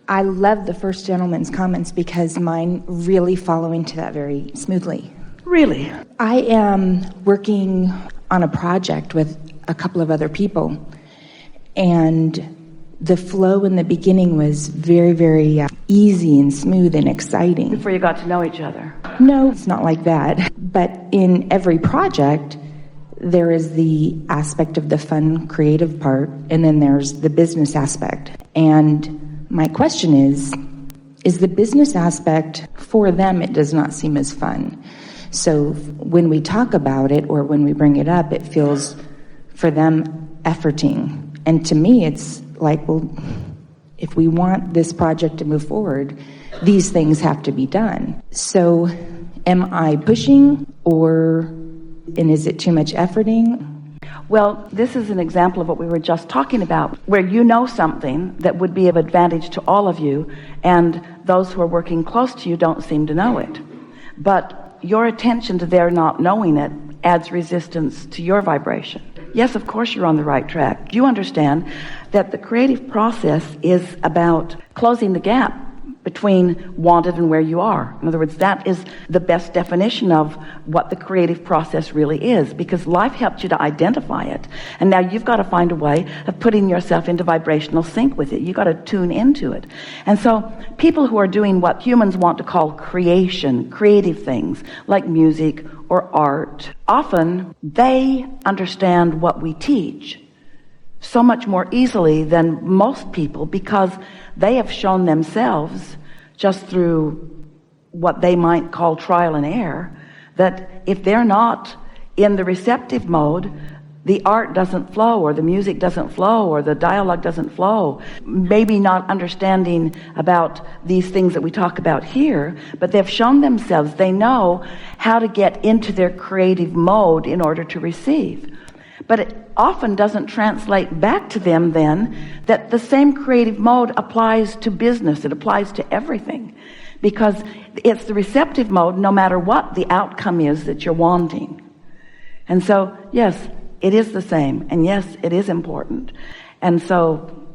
I love the first gentleman's comments because mine really follow into that very smoothly. Really? I am working on a project with a couple of other people, and the flow in the beginning was very, very easy and smooth and exciting. Before you got to know each other? No, it's not like that. But in every project, there is the aspect of the fun, creative part, and then there's the business aspect. And my question is the business aspect, for them, it does not seem as fun. So when we talk about it or when we bring it up, it feels, for them, efforting. And to me, it's like, well, if we want this project to move forward, these things have to be done. So am I pushing, and is it too much efforting? Well, this is an example of what we were just talking about, where you know something that would be of advantage to all of you, and those who are working close to you don't seem to know it. But your attention to their not knowing it adds resistance to your vibration. Yes, of course you're on the right track. You understand that the creative process is about closing the gap between wanted and where you are. In other words, that is the best definition of what the creative process really is, because life helped you to identify it. And now you've got to find a way of putting yourself into vibrational sync with it. You've got to tune into it. And so people who are doing what humans want to call creation, creative things like music or art, often they understand what we teach so much more easily than most people, because they have shown themselves just through what they might call trial and error, that if they're not in the receptive mode, the art doesn't flow, or the music doesn't flow, or the dialogue doesn't flow. Maybe not understanding about these things that we talk about here, but they've shown themselves, they know how to get into their creative mode in order to receive. But it often doesn't translate back to them then that the same creative mode applies to business. It applies to everything, because it's the receptive mode no matter what the outcome is that you're wanting. And so, yes, it is the same. And yes, it is important. And so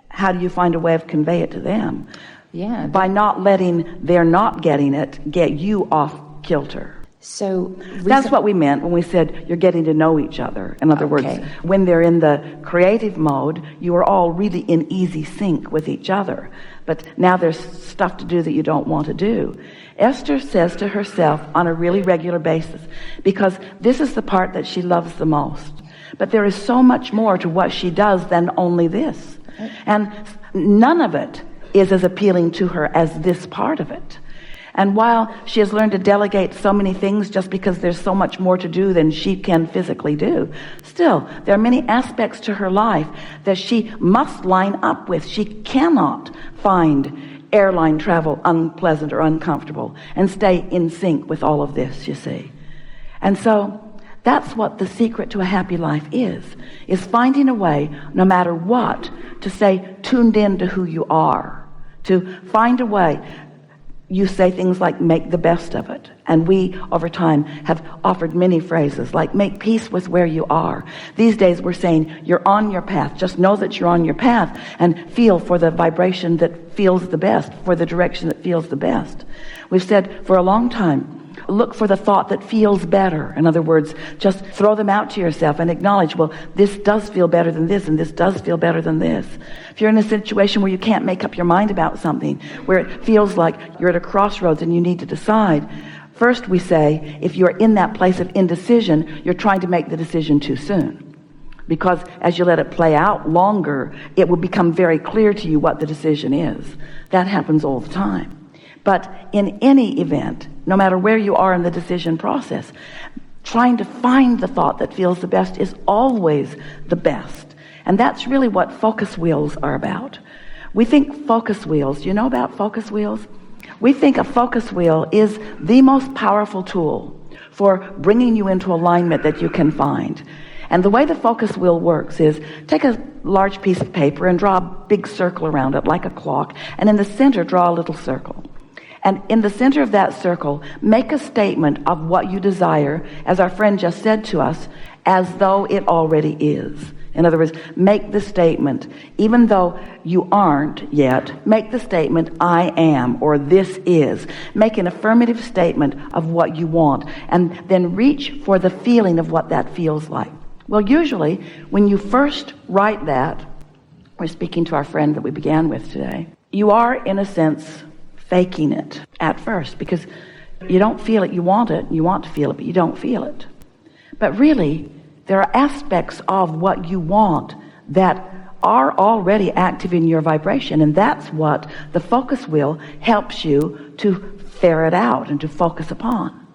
how do you find a way of convey it to them? Yeah. By not letting their not getting it get you off kilter. So that's what we meant when we said you're getting to know each other. In other words, when they're in the creative mode, you are all really in easy sync with each other. But now there's stuff to do that you don't want to do. Esther says to herself on a really regular basis, because this is the part that she loves the most. But there is so much more to what she does than only this. And none of it is as appealing to her as this part of it. And while she has learned to delegate so many things just because there's so much more to do than she can physically do, still, there are many aspects to her life that she must line up with. She cannot find airline travel unpleasant or uncomfortable and stay in sync with all of this, you see. And so that's what the secret to a happy life is finding a way, no matter what, to stay tuned in to who you are, to find a way. You say things like make the best of it. And we, over time, have offered many phrases like make peace with where you are. These days we're saying you're on your path. Just know that you're on your path and feel for the vibration that feels the best, for the direction that feels the best. We've said for a long time, look for the thought that feels better. In other words, just throw them out to yourself and acknowledge, well, this does feel better than this, and this does feel better than this. If you're in a situation where you can't make up your mind about something, where it feels like you're at a crossroads and you need to decide, first we say, if you're in that place of indecision, you're trying to make the decision too soon. Because as you let it play out longer, it will become very clear to you what the decision is. That happens all the time. But in any event, no matter where you are in the decision process, trying to find the thought that feels the best is always the best. And that's really what focus wheels are about. We think focus wheels, you know about focus wheels? We think a focus wheel is the most powerful tool for bringing you into alignment that you can find. And the way the focus wheel works is take a large piece of paper and draw a big circle around it like a clock, and in the center draw a little circle. And in the center of that circle, make a statement of what you desire, as our friend just said to us, as though it already is. In other words, make the statement, even though you aren't yet, make the statement, I am, or this is. Make an affirmative statement of what you want, and then reach for the feeling of what that feels like. Well, usually, when you first write that, we're speaking to our friend that we began with today, you are, in a sense, faking it at first, because you don't feel it. You want to feel it, but you don't feel it. But really, there are aspects of what you want that are already active in your vibration, and that's what the focus wheel helps you to ferret out and to focus upon.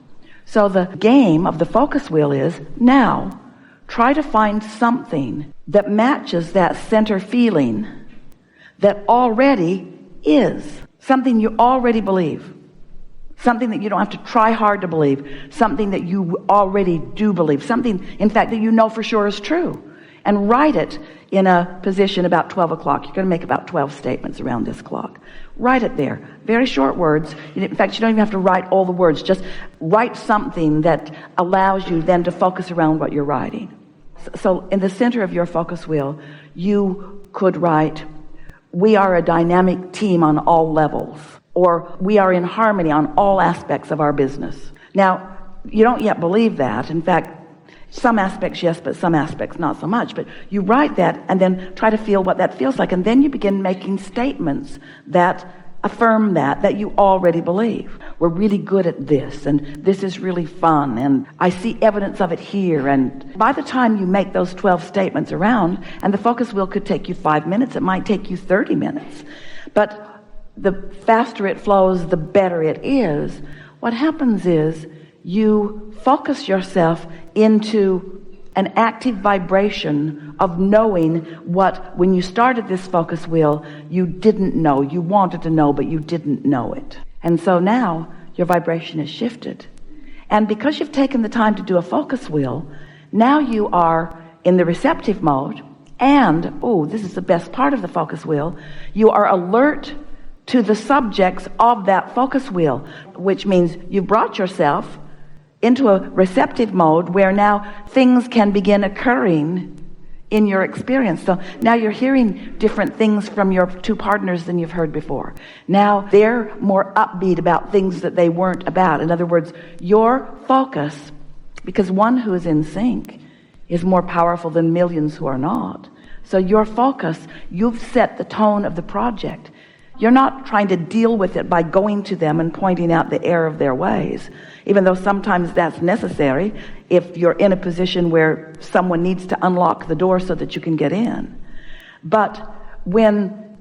So the game of the focus wheel is, now, try to find something that matches that center feeling that already is. Something you already believe. Something that you don't have to try hard to believe. Something that you already do believe. Something, in fact, that you know for sure is true. And write it in a position about 12 o'clock. You're going to make about 12 statements around this clock. Write it there. Very short words. In fact, you don't even have to write all the words. Just write something that allows you then to focus around what you're writing. So in the center of your focus wheel, you could write, we are a dynamic team on all levels. Or we are in harmony on all aspects of our business. Now, you don't yet believe that. In fact, some aspects yes, but some aspects not so much. But you write that and then try to feel what that feels like. And then you begin making statements that affirm that you already believe. We're really good at this, and this is really fun, and I see evidence of it here. And by the time you make those 12 statements around, and the focus wheel could take you 5 minutes, it might take you 30 minutes. But the faster it flows, the better it is. What happens is you focus yourself into an active vibration of knowing what, when you started this focus wheel, you didn't know. You wanted to know, but you didn't know it. And so now your vibration is shifted. And because you've taken the time to do a focus wheel, now you are in the receptive mode. And, this is the best part of the focus wheel, you are alert to the subjects of that focus wheel, which means you brought yourself into a receptive mode where now things can begin occurring in your experience. So now you're hearing different things from your two partners than you've heard before. Now they're more upbeat about things that they weren't about. In other words, your focus, because one who is in sync is more powerful than millions who are not. So your focus, you've set the tone of the project. You're not trying to deal with it by going to them and pointing out the error of their ways, even though sometimes that's necessary if you're in a position where someone needs to unlock the door so that you can get in. But when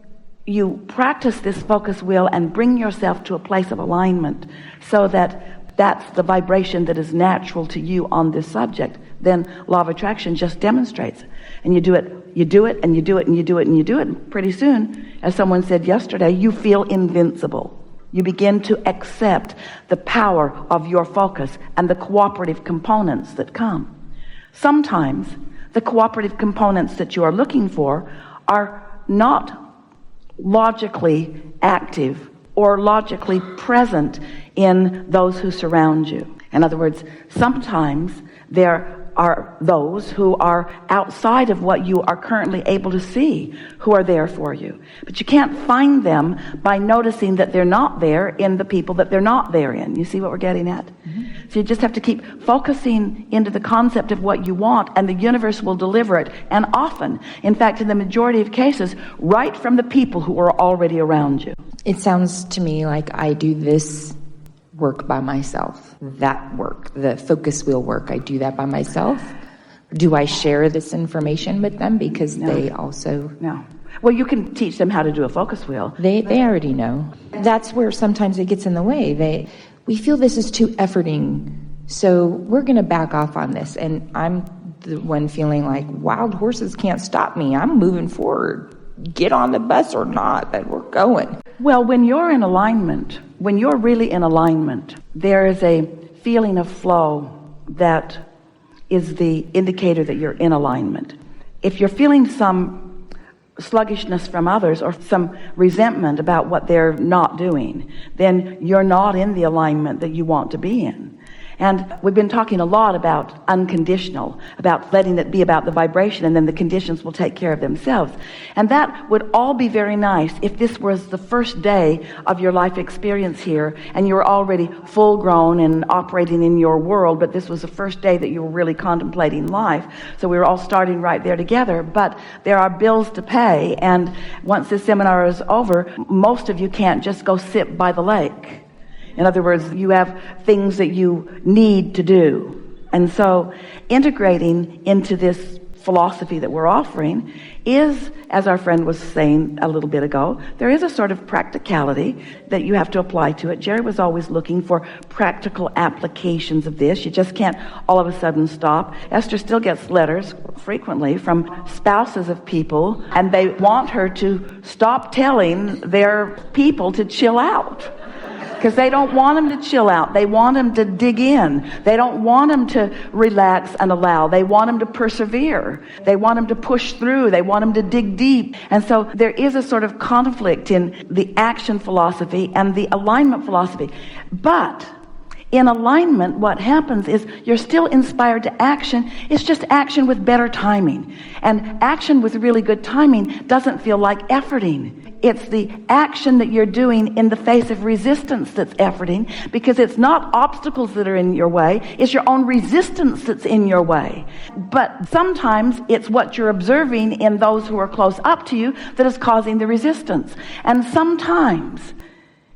you practice this focus wheel and bring yourself to a place of alignment so that that's the vibration that is natural to you on this subject, then law of attraction just demonstrates. And you do it, and you do it, and you do it, and you do it. And pretty soon, as someone said yesterday, you feel invincible. You begin to accept the power of your focus and the cooperative components that come. Sometimes the cooperative components that you are looking for are not logically active or logically present in those who surround you. In other words, sometimes there are those who are outside of what you are currently able to see, who are there for you. But you can't find them by noticing that they're not there in the people that they're not there in. You see what we're getting at? Mm-hmm. So you just have to keep focusing into the concept of what you want, and the universe will deliver it. And often, in fact, in the majority of cases, right from the people who are already around you. It sounds to me like I do this work by myself. That work, the focus wheel work, I do that by myself. Do I share this information with them because they also... No. Well, you can teach them how to do a focus wheel. They already know. That's where sometimes it gets in the way. We feel this is too efforting, so we're going to back off on this. And I'm the one feeling like wild horses can't stop me. I'm moving forward. Get on the bus or not, but we're going. Well, when you're in alignment, when you're really in alignment, there is a feeling of flow that is the indicator that you're in alignment. If you're feeling some sluggishness from others or some resentment about what they're not doing, then you're not in the alignment that you want to be in. And we've been talking a lot about unconditional, about letting it be about the vibration, and then the conditions will take care of themselves. And that would all be very nice if this was the first day of your life experience here, and you were already full grown and operating in your world, but this was the first day that you were really contemplating life. So we were all starting right there together. But there are bills to pay, and once this seminar is over, most of you can't just go sit by the lake. In other words, you have things that you need to do. And so integrating into this philosophy that we're offering is, as our friend was saying a little bit ago, there is a sort of practicality that you have to apply to it. Jerry was always looking for practical applications of this. You just can't all of a sudden stop. Esther still gets letters frequently from spouses of people, and they want her to stop telling their people to chill out. Because they don't want them to chill out. They want them to dig in. They don't want them to relax and allow. They want them to persevere. They want them to push through. They want them to dig deep. And so there is a sort of conflict in the action philosophy and the alignment philosophy. But in alignment, what happens is you're still inspired to action. It's just action with better timing. And action with really good timing doesn't feel like efforting. It's the action that you're doing in the face of resistance that's efforting, because it's not obstacles that are in your way. It's your own resistance that's in your way. But sometimes it's what you're observing in those who are close up to you that is causing the resistance. And sometimes,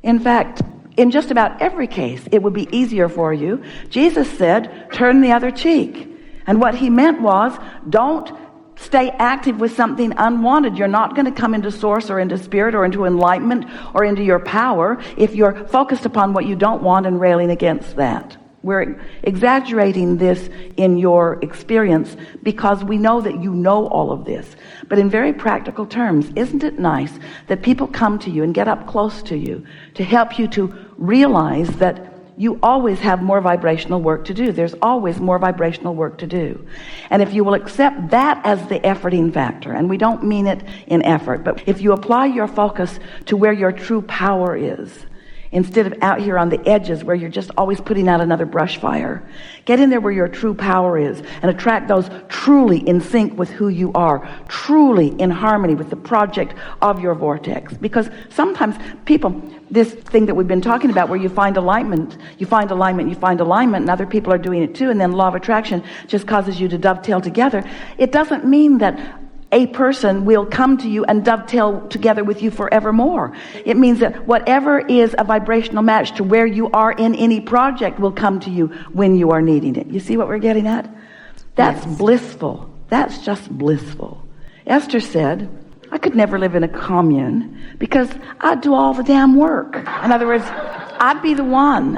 in fact, in just about every case, it would be easier for you. Jesus said, turn the other cheek. And what he meant was, don't stay active with something unwanted. You're not going to come into source or into spirit or into enlightenment or into your power if you're focused upon what you don't want and railing against that. We're exaggerating this in your experience because we know that you know all of this. But in very practical terms, isn't it nice that people come to you and get up close to you to help you to realize that you always have more vibrational work to do. There's always more vibrational work to do. And if you will accept that as the efforting factor, and we don't mean it in effort, but if you apply your focus to where your true power is, instead of out here on the edges where you're just always putting out another brush fire, get in there where your true power is and attract those truly in sync with who you are, truly in harmony with the project of your vortex. Because sometimes people, this thing that we've been talking about where you find alignment, and other people are doing it too, and then law of attraction just causes you to dovetail together. It doesn't mean that a person will come to you and dovetail together with you forevermore. It means that whatever is a vibrational match to where you are in any project will come to you when you are needing it. You see what we're getting at? That's blissful. That's just blissful. Esther said, I could never live in a commune because I'd do all the damn work. In other words, I'd be the one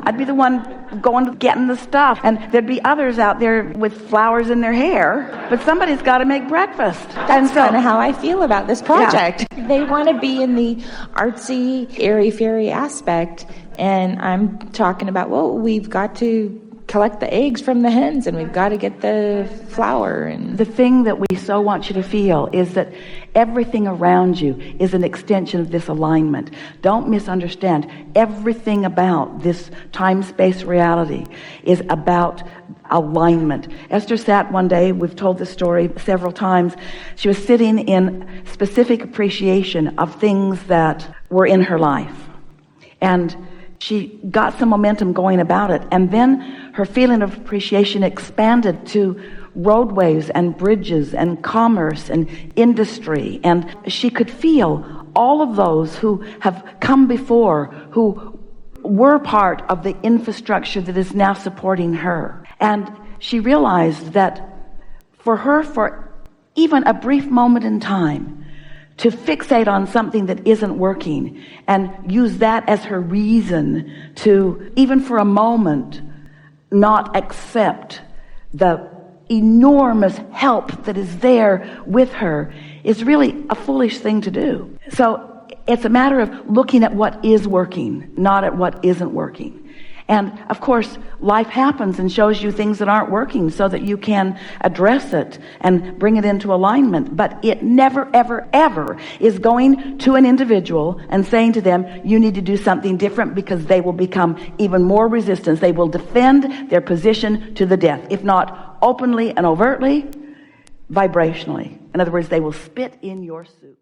going to getting the stuff, and there'd be others out there with flowers in their hair, but somebody's got to make breakfast. That's kind of how I feel about this project. Yeah. They want to be in the artsy, airy-fairy aspect, and I'm talking about, well, we've got to collect the eggs from the hens, and we've got to get the flour. And the thing that we so want you to feel is that everything around you is an extension of this alignment. Don't misunderstand. Everything about this time-space reality is about alignment. Esther sat one day, we've told this story several times, she was sitting in specific appreciation of things that were in her life. And she got some momentum going about it, and then her feeling of appreciation expanded to roadways and bridges and commerce and industry, and she could feel all of those who have come before, who were part of the infrastructure that is now supporting her. And she realized that for her, for even a brief moment in time, to fixate on something that isn't working and use that as her reason to, even for a moment, not accept the enormous help that is there with her is really a foolish thing to do. So it's a matter of looking at what is working, not at what isn't working. And of course, life happens and shows you things that aren't working so that you can address it and bring it into alignment. But it never, ever, ever is going to an individual and saying to them, you need to do something different, because they will become even more resistant. They will defend their position to the death, if not openly and overtly, vibrationally. In other words, they will spit in your soup.